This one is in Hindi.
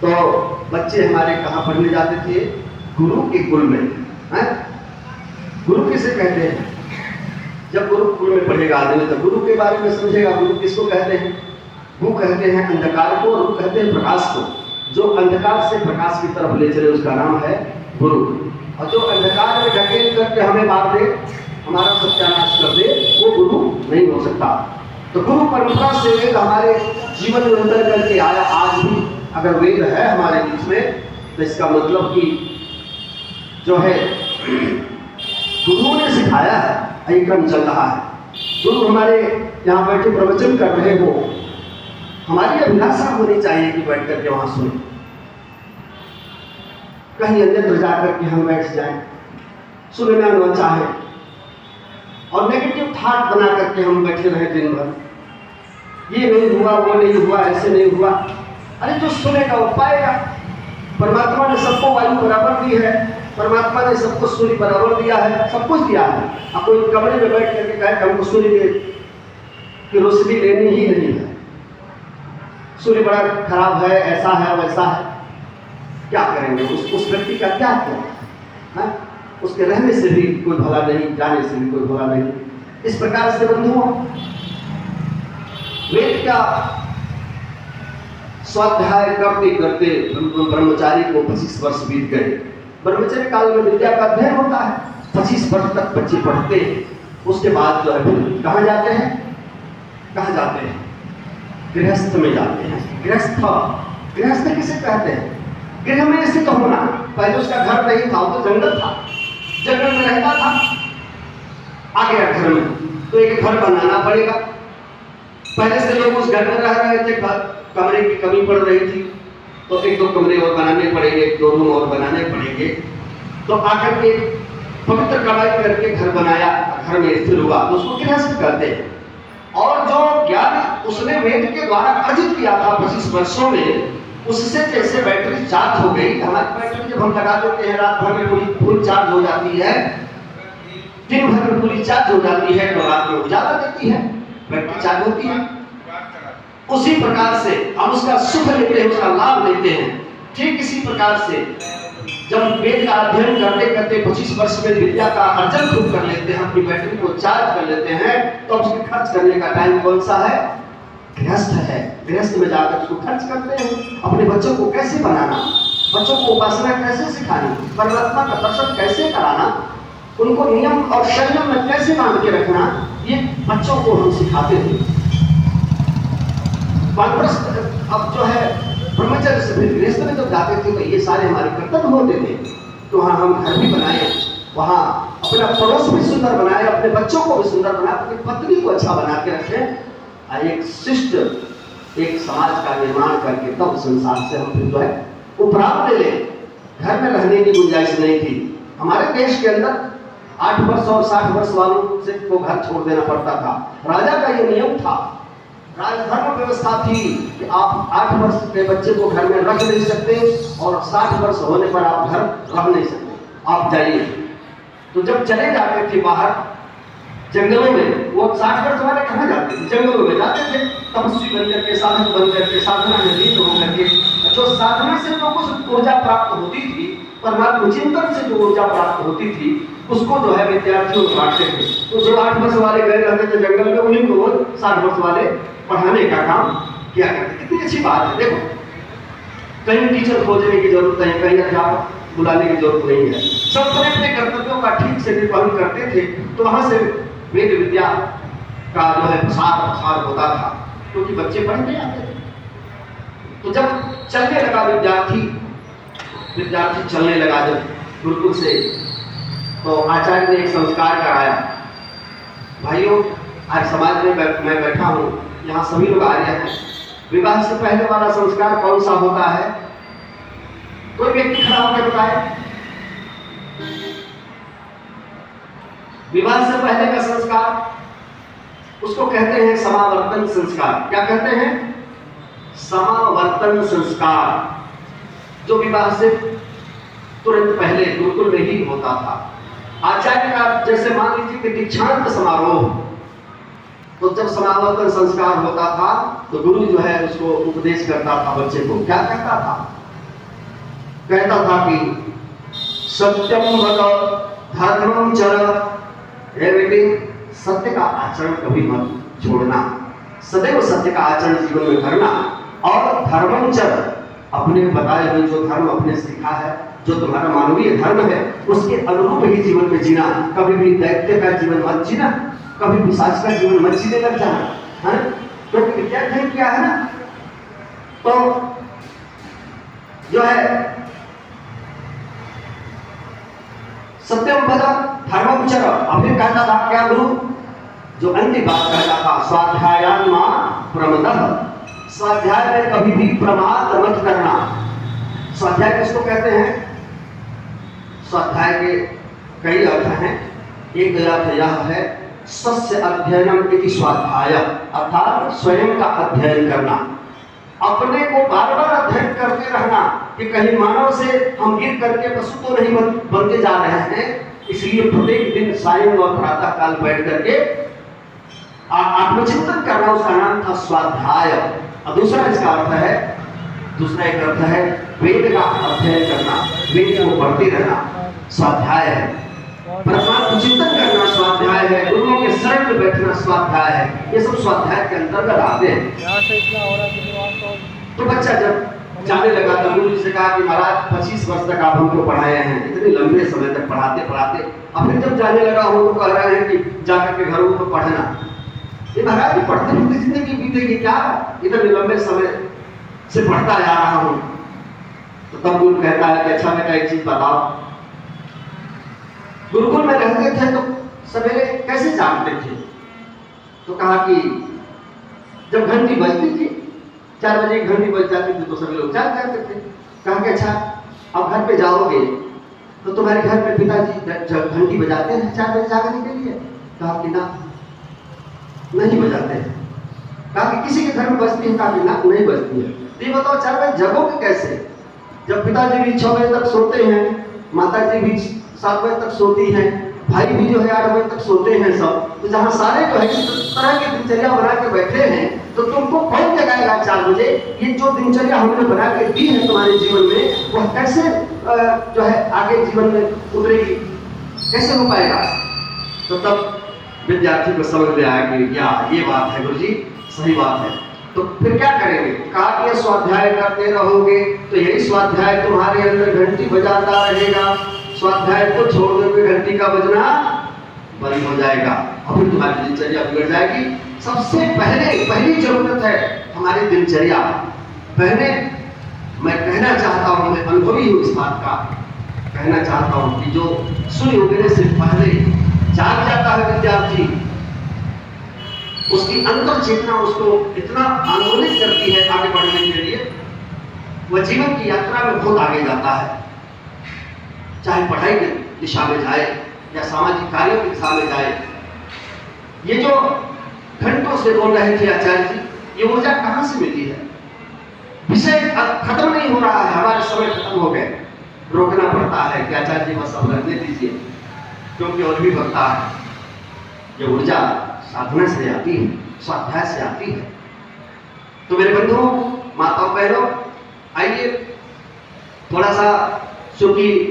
तो बच्चे हमारे कहाँ पढ़ने जाते थे? गुरु के कुल में। है? गुरु किसे कहते हैं? जब गुरु कुल में पढ़ेगा आदमी तो गुरु के बारे में समझेगा। गुरु किसको कहते हैं? वो कहते हैं अंधकार को, और वो कहते हैं प्रकाश को। जो अंधकार से प्रकाश की तरफ ले चले उसका नाम है गुरु। और जो अंधकार में ढकेल करके हमें मार दे, हमारा सत्यानाश कर दे, वो गुरु नहीं हो सकता। तो गुरु परंपरा से वेद हमारे जीवन में उतर करके आया। आज भी अगर वेद है हमारे बीच में तो इसका मतलब कि जो है गुरुओं ने सिखाया है, ये क्रम चल रहा है। गुरु हमारे यहाँ बैठे प्रवचन कर रहे हो, हमारी अभिलाषा होनी चाहिए कि बैठ करके वहां सुने। कहीं अन्यत्र जाकर के हम बैठ जाएं, सुनना न चाहे और नेगेटिव थॉट बना करके हम बैठे रहे दिन भर, ये नहीं हुआ, वो नहीं हुआ, ऐसे नहीं हुआ। अरे जो सुनेगा वो पाएगा। परमात्मा ने सबको वायु बराबर दी है, परमात्मा ने सबको सूर्य बराबर दिया है, सब कुछ दिया है। अब कोई कमरे में बैठ करके कहे कि हमको सूर्य की रोशनी लेनी ही नहीं है, सूर्य बड़ा खराब है, ऐसा है, वैसा है, क्या करेंगे? उस व्यक्ति का क्या है? उसके रहने से भी कोई भला नहीं, जाने से भी कोई भला नहीं। इस प्रकार से बंधुओं, वेद का स्वाध्याय करते करते ब्रह्मचारी को 25 वर्ष बीत गए। ब्रह्मचर्य काल में विद्या का अध्ययन होता है, 25 वर्ष तक बच्चे पढ़ते हैं। उसके बाद जो है फिर कहाँ जाते हैं? कहाँ जाते हैं? गृहस्थ में जाते हैं। गृहस्थ किसे कहते हैं? गृह में ऐसे कहो ना, पहले उसका घर नहीं था, वो तो जंगल था, जंगल में रहता था, आ गया घर में तो एक घर बनाना पड़ेगा। पहले से लोग उस घर में रह रहे थे, कमरे की कमी पड़ रही थी, तो एक दो कमरे और बनाने पड़ेंगे, एक दो रूम और बनाने पड़ेंगे। तो आकर के पवित्र कमाई करके घर बनाया, घर में स्थिर हुआ, तो उसको गृहस्थ कहते हैं। और जो ज्ञान उसने वेद के द्वारा अर्जित किया था 25 वर्षों में, उससे जैसे बैटरी चार्ज हो गई। हमारी बैटरी जब हम लगा देते हैं रात भर में पूरी फुल चार्ज हो जाती है, दिन भर में पूरी चार्ज हो जाती है, तो रात में उजाला देती है, बैटरी चार्ज होती है। उसी प्रकार से हम उसका सुख लेते हैं, उसका लाभ लेते हैं। ठीक इसी प्रकार से जब वेद का अध्ययन करते करते 25 वर्ष में विद्या का अर्जन खूब कर लेते हैं, अपनी बैटरी को चार्ज कर लेते हैं, तो उसके खर्च करने का टाइम कौन सा है? गृहस्थ है। गृहस्थ में जाकर उसको खर्च करते हैं। अपने बच्चों को कैसे बनाना, बच्चों को उपासना कैसे सिखानी, परमात्मा का दर्शन कैसे कराना, उनको नियम और संयम में कैसे बांध के रखना, ये बच्चों को हम सिखाते हैं। अब जो है ब्रह्मचर्य से फिर गृहस्थ में जब जाते थे तो ये सारे हमारे कर्तव्य होते थे। तो वहाँ हम घर भी बनाए, वहाँ अपना पड़ोस भी सुंदर बनाए, अपने बच्चों को भी सुंदर बनाए, अपनी पत्नी को अच्छा बना के रखें। एक शिष्ट एक समाज का निर्माण करके तब संसार से हम फिर जो है उपराम ले लें। घर में रहने की गुंजाइश नहीं थी। हमारे देश के अंदर 8 वर्ष और 60 वर्ष वालों से को घर छोड़ देना पड़ता था। राजा का ये नियम था, राजधर्म व्यवस्था थी कि आप 8 वर्ष के बच्चे को घर में रख नहीं सकते और 60 वर्ष होने पर आप घर रह नहीं सकते, आप जाइए। तो जब चले जाते थे बाहर जंगलों में, वो 60 वर्ष वाले कहाँ जाते थे? जंगलों में जाते थे, तपस्वी बन करके, साधक बन करके, साधना में लीन होकर के। जो साधना से जो कुछ ऊर्जा प्राप्त होती थी, परमात्मा चिंतन से जो ऊर्जा प्राप्त होती थी, उसको जो है विद्यार्थियों को बांटते थे। तो जो 8 वर्ष वाले गए रहते थे जंगल में, उन्हीं को 60 वर्ष वाले पढ़ाने का काम किया करते। कितनी अच्छी बात है। देखो, कहीं टीचर खोजने की जरूरत नहीं, कहीं अध्यापक बुलाने की जरूरत नहीं है। सब अपने अपने कर्तव्यों का ठीक से निर्वहन करते थे। तो वहां से वेद विद्या का जो है प्रसार होता था, क्योंकि बच्चे पढ़ के आते थे। तो जब चलने लगा विद्यार्थी चलने लगा जब गुरुकुल से, तो आचार्य ने एक संस्कार कराया। भाइयों, आज समाज में मैं बैठा हूँ, यहाँ सभी लोग आर्य हैं। विवाह से पहले वाला संस्कार कौन सा होता है? कोई व्यक्ति खड़ा होकर बताए। विवाह से पहले का संस्कार, उसको कहते हैं समावर्तन संस्कार। क्या कहते हैं? समावर्तन संस्कार, जो विवाह से तुरंत पहले गुरुकुल में ही होता था। आचार्य का जैसे मान लीजिए कि दीक्षांत समारोह, तो जब समावर्तन संस्कार होता था तो गुरु जो है उसको उपदेश करता था बच्चे को। क्या कहता था? कहता था कि सत्यम वद धर्मम चर, हे बेटे सत्य का आचरण कभी मत छोड़ना, सदैव सत्य का आचरण जीवन में करना, और धर्मम चर, अपने बताए हुए जो धर्म अपने सीखा है, जो तुम्हारा मानवीय धर्म है, उसके अनुरूप ही जीवन में जीना। कभी भी दैत्य का जीवन मत जीना, कभी पिशाच का जीवन मत जीने लग जाना है। तो विद्यार्थी क्या है ना, तो जो है सत्यम पद धर्मम चर, अभी कहता था क्या गुरु, जो अंतिम बात कहता था, स्वाध्यायान मा प्रमदः, स्वाध्याय में कभी भी प्रमाद मत करना। स्वाध्याय किसको कहते हैं? स्वाध्याय के कई अर्थ हैं। एक अर्थ यह है स्वस्य अध्ययनम इति स्वाध्याय, अर्थात स्वयं का अध्ययन करना, अपने को बार बार अध्ययन करते रहना कि कहीं मानव से हम गिर करके पशु तो नहीं बनते जा रहे हैं। इसलिए प्रत्येक दिन सायं और प्रातः काल बैठ करके आत्मचिंतन करना, उसका नाम था स्वाध्याय। और दूसरा इसका अर्थ है, दूसरा एक अर्थ है वेद का अध्ययन करना, वेद को पढ़ते रहना, स्वाध्याय है। परमात्मा चिंतन करना स्वाध्याय है, गुरुओं के शरण में बैठना स्वाध्याय है। ये सब स्वाध्याय के अंतर्गत आते हैं। तो बच्चा जब जाने लगा तो गुरु जी से कहा कि महाराज 25 वर्ष तक आप हमको पढ़ाए हैं, इतने लंबे समय तक पढ़ाते पढ़ाते, अब फिर जब जाने लगा हूँ तो कह रहे हैं कि जाकर के घरों को पढ़ना। ये महाराज जी पढ़ते पढ़ते जिंदगी बीतेगी क्या, इतने लंबे समय से पढ़ता जा रहा हूँ। तो तब गुरु कहता है कि अच्छा बेटा एक चीज बताओ, गुरुकुल में रहते थे तो सवेरे कैसे जागते थे? तो कहा कि जब घंटी बजती थी, 4 बजे घंटी बज जाती थी तो सभी लोग जाग जाते थे। कहा कि अच्छा अब घर पे जाओगे तो तुम्हारे घर पे पिताजी घंटी बजाते हैं 4 बजे जागने के लिए? कहा कि ना, नहीं बजाते हैं। कहा कि किसी के घर में बजती है? कहा कि ना, नहीं बजती है। तो ये बताओ 4 बजे जगोगे कैसे, जब पिताजी भी 6 बजे तक सोते हैं, माता जी भी 7 बजे तक सोती हैं, भाई भी जो है 8 बजे तक सोते हैं सब। तो जहाँ सारे जो है इस तरह की दिनचर्या बना के बैठे हैं, तो तुमको कौन जगाएगा 4 बजे? ये जो दिनचर्या हमने बना के दी है तुम्हारे जीवन में, वह कैसे जो है आगे जीवन में उतरेगी, कैसे हो पाएगा? तो तब विद्यार्थी को समझ में आया कि क्या ये बात है गुरुजी, सही बात है। तो फिर क्या करेंगे? कहा कि ये स्वाध्याय करते रहोगे तो यही स्वाध्याय तुम्हारे अंदर घंटी बजाता रहेगा, स्वाध्याय को छोड़ देकर घंटी का बजना बंद हो जाएगा और फिर तुम्हारी दिनचर्या बिगड़ जाएगी। सबसे पहली जरूरत है हमारी दिनचर्या। पहले मैं कहना चाहता हूँ, मैं अनुभवी हूँ इस बात का, कहना चाहता हूँ कि जो सूर्य उगने से पहले जाग जाता है विद्यार्थी, उसकी अंतर चेतना उसको इतना आंदोलित करती है आगे बढ़ने के लिए, वह जीवन की यात्रा में बहुत आगे जाता है। चाहे पढ़ाई की दिशा में जाए या सामाजिक कार्यों की दिशा में जाए। ये जो घंटों से बोल रहे थे आचार्य जी, ये ऊर्जा कहाँ से मिली है? विषय खत्म नहीं हो रहा है, हमारे समय खत्म हो गए, रोकना पड़ता है कि आचार्य जी बस अब रहने दीजिए, क्योंकि और भी बढ़ता है। ये ऊर्जा साधना से आती है, स्वाध्याय से आती है। तो मेरे बंधुओं, माताओं, बहनों, आइए थोड़ा सा, क्योंकि